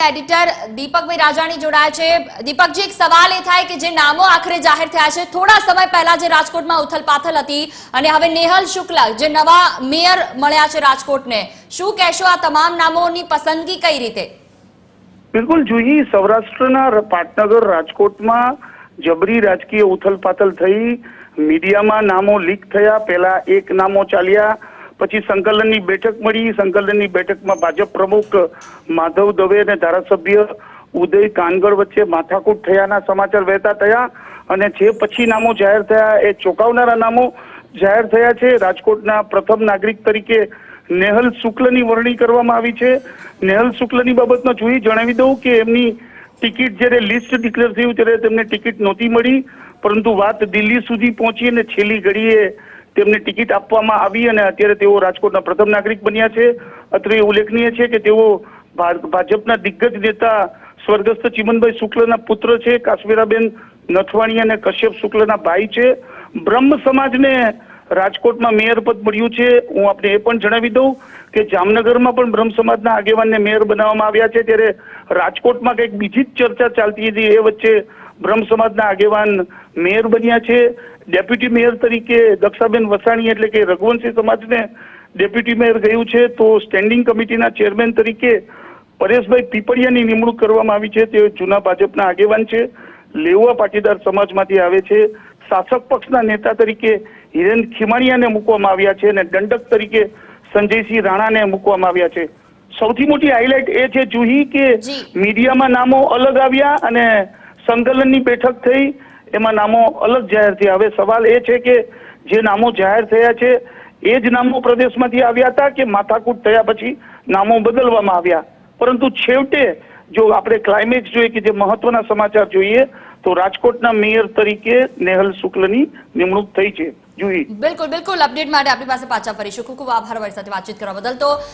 અમારા એડિટર દીપકભાઈ રાજાણી જોડાયા છે। દીપકજી, એક સવાલ એ થાય કે જે નામો આખરે જાહેર થયા છે, થોડા સમય પહેલા જે રાજકોટમાં ઉથલપાથલ હતી અને હવે નેહલ શુક્લ જે નવા મેયર મળ્યા છે રાજકોટને, શું કહેશો આ તમામ નામોની પસંદગી કઈ રીતે? બિલકુલ જુહી, સૌરાષ્ટ્રના પાટનગર રાજકોટમાં જબરી રાજકીય ઉથલપાથલ થઈ, મીડિયામાં નામો લીક થયા, પહેલા એક નામો ચાલ્યા, પછી સંકલનની બેઠક મળી, સંકલનની બેઠકમાં ભાજપ પ્રમુખ માધવ દવે અને ધારાસભ્ય ઉદય કાનગડ વચ્ચે માથાકૂટ થયાના સમાચાર વહેતા થયા અને જે પછી નામો જાહેર થયા એ ચોંકાવનારા નામો જાહેર થયા છે। રાજકોટના પ્રથમ નાગરિક તરીકે નેહલ શુક્લની વરણી કરવામાં આવી છે। નેહલ શુક્લની બાબતમાં જોઈ જણાવી દઉં કે એમની ટિકિટ જ્યારે લિસ્ટ ડિક્લેર થયું ત્યારે તેમને ટિકિટ નહોતી મળી, પરંતુ વાત દિલ્હી સુધી પહોંચી અને છેલ્લી ઘડીએ તેમને ટિકિટ આપવામાં આવી અને અત્યારે તેઓ રાજકોટના પ્રથમ નાગરિક બન્યા છે। અત્રે ઉલ્લેખનીય છે કે તેઓ ભાજપના દિગ્ગજ નેતા સ્વર્ગસ્થ ચિમનભાઈ શુક્લના પુત્ર છે। કાશ્મીરાબેન નથવાણી અને કશ્યપ શુક્લના ભાઈ છે। બ્રહ્મ સમાજને રાજકોટમાં મેયર પદ મળ્યું છે। હું આપને એ પણ જણાવી દઉં કે જામનગરમાં પણ બ્રહ્મ સમાજના આગેવાનને મેયર બનાવવામાં આવ્યા છે, ત્યારે રાજકોટમાં કંઈક બીજી જ ચર્ચા ચાલતી હતી, એ વચ્ચે બ્રહ્મ સમાજના આગેવાન મેયર બન્યા છે। ડેપ્યુટી મેયર તરીકે દક્ષાબેન વસાણી એટલે કે રઘુવંશી સમાજને ડેપ્યુટી મેયર ગયું છે, તો સ્ટેન્ડિંગ કમિટીના ચેરમેન તરીકે પરેશભાઈ પીપળિયાની નિમણૂક કરવામાં આવી છે। તેઓ જૂના ભાજપના આગેવાન છે, લેઉવા પાટીદાર સમાજમાંથી આવે છે। શાસક પક્ષના નેતા તરીકે હિરેન ખીમાણીયાને મૂકવામાં આવ્યા છે અને દંડક તરીકે સંજયસિંહ રાણાને મૂકવામાં આવ્યા છે। સૌથી મોટી હાઇલાઇટ એ છે જુહી કે મીડિયામાં નામો અલગ આવ્યા અને સંકલનની બેઠક થઈ, એમાં નામો અલગ જાહેર થયા। હવે સવાલ એ છે કે જે નામો જાહેર થયા છે એ જ નામો પ્રદેશમાંથી આવ્યા હતા કે માથાકૂટ થયા પછી નામો બદલવામાં આવ્યા? પરંતુ છેવટે જો આપણે ક્લાઇમેક્સ જોઈએ કે જે મહત્વના સમાચાર જોઈએ તો રાજકોટના મેયર તરીકે નેહલ શુક્લની નિમણૂક થઈ છે। જુહી, બિલકુલ બિલકુલ, અપડેટ માટે આપણી પાસે પાછા ફરીશું। ખૂબ ખૂબ આભાર અમારી સાથે વાતચીત કરવા બદલ। તો